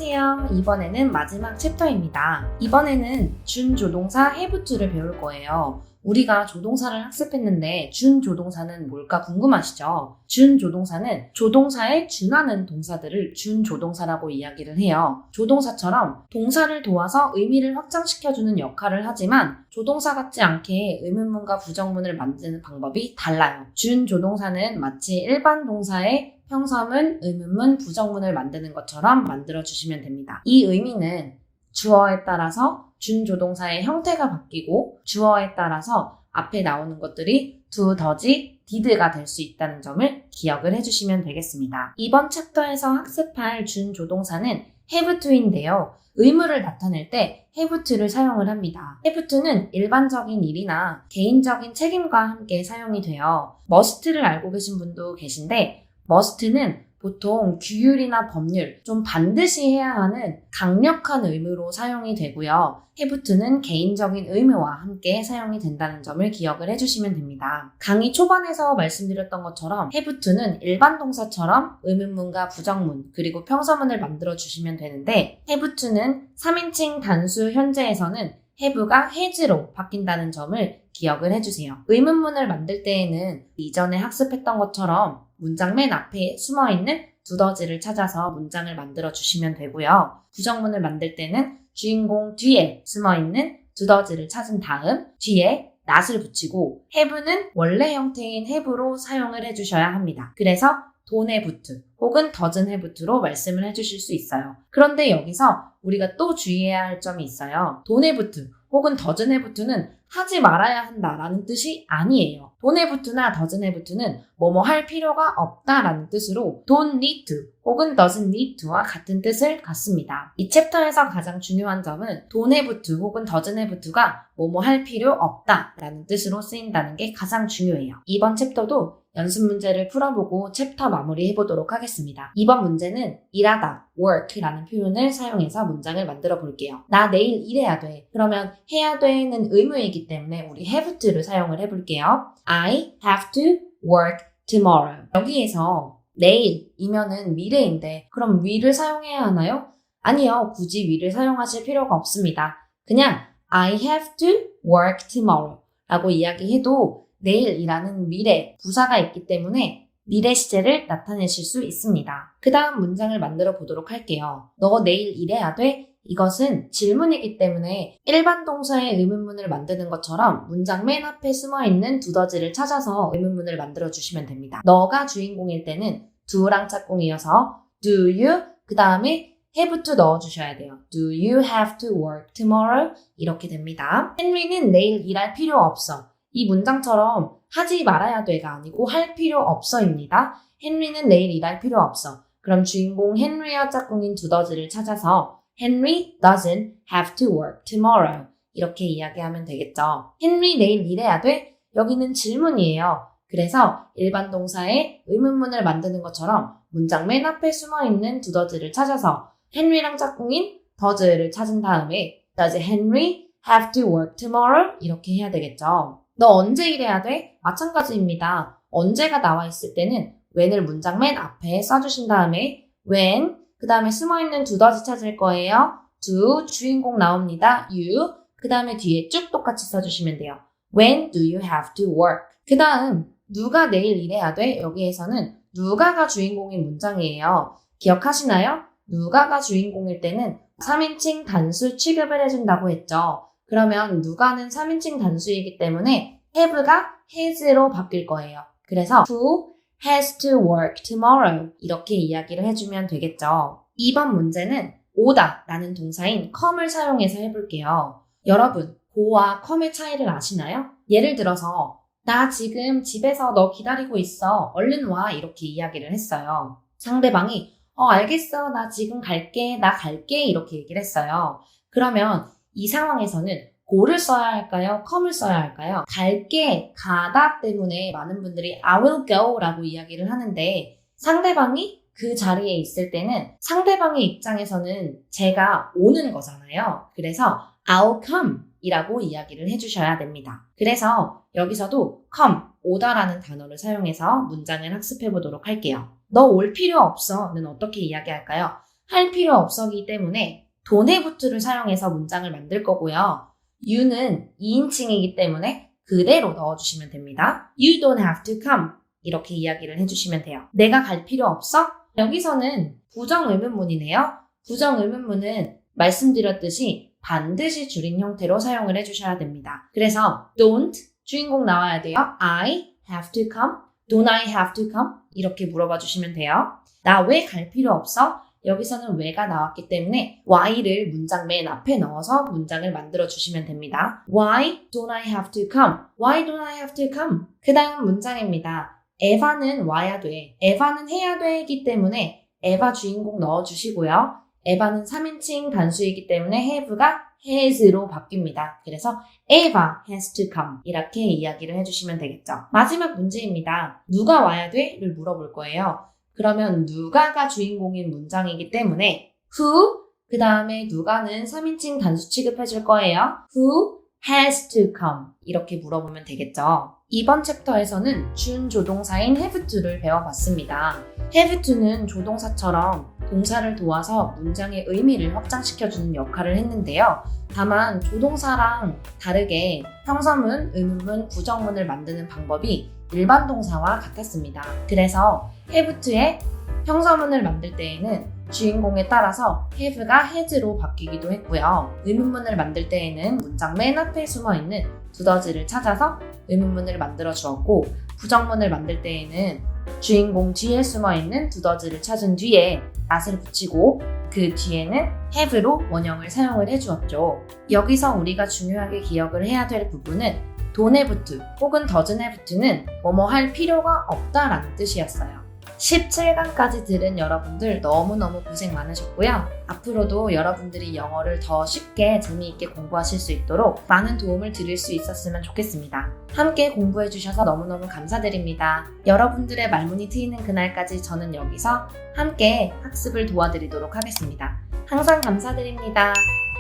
안녕하세요. 이번에는 마지막 챕터입니다. 이번에는 준조동사 have to를 배울 거예요. 우리가 조동사를 학습했는데 준조동사는 뭘까 궁금하시죠? 준조동사는 조동사에 준하는 동사들을 준조동사라고 이야기를 해요. 조동사처럼 동사를 도와서 의미를 확장시켜주는 역할을 하지만 조동사 같지 않게 의문문과 부정문을 만드는 방법이 달라요. 준조동사는 마치 일반 동사의 형사문, 의문문, 부정문을 만드는 것처럼 만들어주시면 됩니다. 이 의미는 주어에 따라서 준조동사의 형태가 바뀌고 주어에 따라서 앞에 나오는 것들이 do, does, did가 될 수 있다는 점을 기억을 해주시면 되겠습니다. 이번 챕터에서 학습할 준조동사는 have to인데요. 의무를 나타낼 때 have to를 사용을 합니다. have to는 일반적인 일이나 개인적인 책임과 함께 사용이 돼요. must를 알고 계신 분도 계신데 must는 보통 규율이나 법률, 좀 반드시 해야 하는 강력한 의무로 사용이 되고요. have to는 개인적인 의무와 함께 사용이 된다는 점을 기억을 해주시면 됩니다. 강의 초반에서 말씀드렸던 것처럼 have to는 일반 동사처럼 의문문과 부정문, 그리고 평서문을 만들어 주시면 되는데 have to는 3인칭 단수 현재에서는 have가 has로 바뀐다는 점을 기억을 해주세요. 의문문을 만들 때에는 이전에 학습했던 것처럼 문장 맨 앞에 숨어있는 do, does를 찾아서 문장을 만들어 주시면 되고요. 부정문을 만들 때는 주인공 뒤에 숨어있는 do, does를 찾은 다음 뒤에 not을 붙이고 have는 원래 형태인 have로 사용을 해주셔야 합니다. 그래서 don't have to 혹은 doesn't have to로 말씀을 해주실 수 있어요. 그런데 여기서 우리가 또 주의해야 할 점이 있어요. don't have to 혹은 doesn't have to는 하지 말아야 한다라는 뜻이 아니에요. don't have to나 doesn't have to는 뭐뭐 할 필요가 없다라는 뜻으로 don't need to 혹은 doesn't need to와 같은 뜻을 갖습니다. 이 챕터에서 가장 중요한 점은 don't have to 혹은 doesn't have to가 뭐뭐 할 필요 없다라는 뜻으로 쓰인다는 게 가장 중요해요. 이번 챕터도 연습 문제를 풀어보고 챕터 마무리해보도록 하겠습니다. 이번 문제는 일하다, work라는 표현을 사용해서 문장을 만들어 볼게요. 나 내일 일해야 돼. 그러면 해야 돼는 의무이기 때문에 우리 have to를 사용을 해볼게요. I have to work tomorrow. 여기에서 내일이면은 미래인데 그럼 will을 사용해야 하나요? 아니요. 굳이 will을 사용하실 필요가 없습니다. 그냥 I have to work tomorrow 라고 이야기해도 내일이라는 미래, 부사가 있기 때문에 미래 시제를 나타내실 수 있습니다. 그 다음 문장을 만들어 보도록 할게요. 너 내일 일해야 돼? 이것은 질문이기 때문에 일반 동사의 의문문을 만드는 것처럼 문장 맨 앞에 숨어있는 do, does를 찾아서 의문문을 만들어 주시면 됩니다. 너가 주인공일 때는 do랑 짝꿍이어서 do you, 그 다음에 have to 넣어주셔야 돼요. Do you have to work tomorrow? 이렇게 됩니다. 헨리는 내일 일할 필요 없어. 이 문장처럼 하지 말아야 돼가 아니고 할 필요 없어입니다. 헨리는 내일 일할 필요 없어. 그럼 주인공 헨리와 짝꿍인 do, does를 찾아서 Henry doesn't have to work tomorrow. 이렇게 이야기하면 되겠죠. 헨리 내일 일해야 돼? 여기는 질문이에요. 그래서 일반 동사의 의문문을 만드는 것처럼 문장 맨 앞에 숨어있는 do, does를 찾아서 헨리랑 짝꿍인 does를 찾은 다음에 Does Henry have to work tomorrow? 이렇게 해야 되겠죠. 너 언제 일해야 돼? 마찬가지입니다. 언제가 나와 있을 때는 when을 문장 맨 앞에 써주신 다음에 when, 그 다음에 숨어있는 do, does 찾을 거예요. do, 주인공 나옵니다. you, 그 다음에 뒤에 쭉 똑같이 써주시면 돼요. When do you have to work? 그 다음 누가 내일 일해야 돼? 여기에서는 누가가 주인공인 문장이에요. 기억하시나요? 누가가 주인공일 때는 3인칭 단수 취급을 해준다고 했죠. 그러면 누가는 3인칭 단수이기 때문에 have가 has로 바뀔 거예요. 그래서 who has to work tomorrow 이렇게 이야기를 해주면 되겠죠. 이번 문제는 오다 라는 동사인 come을 사용해서 해볼게요. 여러분, go와 come의 차이를 아시나요? 예를 들어서 나 지금 집에서 너 기다리고 있어. 얼른 와. 이렇게 이야기를 했어요. 상대방이 알겠어. 나 지금 갈게. 나 갈게. 이렇게 얘기를 했어요. 그러면 이 상황에서는 go를 써야 할까요? come을 써야 할까요? 갈게, 가다 때문에 많은 분들이 I will go 라고 이야기를 하는데 상대방이 그 자리에 있을 때는 상대방의 입장에서는 제가 오는 거잖아요. 그래서 I'll come 이라고 이야기를 해주셔야 됩니다. 그래서 여기서도 come, 오다라는 단어를 사용해서 문장을 학습해 보도록 할게요. 너 올 필요 없어는 어떻게 이야기할까요? 할 필요 없어기 때문에 don't have to를 사용해서 문장을 만들 거고요. you는 2인칭이기 때문에 그대로 넣어주시면 됩니다. You don't have to come. 이렇게 이야기를 해주시면 돼요. 내가 갈 필요 없어? 여기서는 부정의문문이네요. 부정의문문은 말씀드렸듯이 반드시 줄인 형태로 사용을 해주셔야 됩니다. 그래서 don't, 주인공 나와야 돼요. I have to come, don't I have to come? 이렇게 물어봐 주시면 돼요. 나 왜 갈 필요 없어? 여기서는 왜가 나왔기 때문에 why를 문장 맨 앞에 넣어서 문장을 만들어 주시면 됩니다. Why don't I have to come? Why don't I have to come? 그 다음 문장입니다. 에바는 와야 돼. 에바는 해야 되기 때문에 에바 주인공 넣어주시고요. 에바는 3인칭 단수이기 때문에 have가 has로 바뀝니다. 그래서 Eva has to come 이렇게 이야기를 해주시면 되겠죠. 마지막 문제입니다. 누가 와야 돼? 를 물어볼 거예요. 그러면 누가가 주인공인 문장이기 때문에 who 그 다음에 누가는 3인칭 단수 취급해 줄 거예요. Who has to come 이렇게 물어보면 되겠죠. 이번 챕터에서는 준조동사인 have to를 배워봤습니다. have to는 조동사처럼 동사를 도와서 문장의 의미를 확장시켜주는 역할을 했는데요. 다만 조동사랑 다르게 형사문, 의문문, 부정문을 만드는 방법이 일반 동사와 같았습니다. 그래서 have to의 형사문을 만들 때에는 주인공에 따라서 have가 has로 바뀌기도 했고요. 의문문을 만들 때에는 문장 맨 앞에 숨어있는 두더지를 찾아서 의문문을 만들어 주었고, 부정문을 만들 때에는 주인공 뒤에 숨어있는 두더지를 찾은 뒤에 not을 붙이고 그 뒤에는 have로 원형을 사용을 해주었죠. 여기서 우리가 중요하게 기억을 해야 될 부분은 don't have to 혹은 doesn't have to는 뭐뭐 할 필요가 없다라는 뜻이었어요. 17강까지 들은 여러분들 너무너무 고생 많으셨고요. 앞으로도 여러분들이 영어를 더 쉽게 재미있게 공부하실 수 있도록 많은 도움을 드릴 수 있었으면 좋겠습니다. 함께 공부해주셔서 너무너무 감사드립니다. 여러분들의 말문이 트이는 그날까지 저는 여기서 함께 학습을 도와드리도록 하겠습니다. 항상 감사드립니다.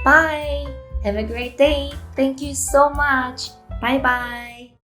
Bye! Have a great day! Thank you so much! Bye bye!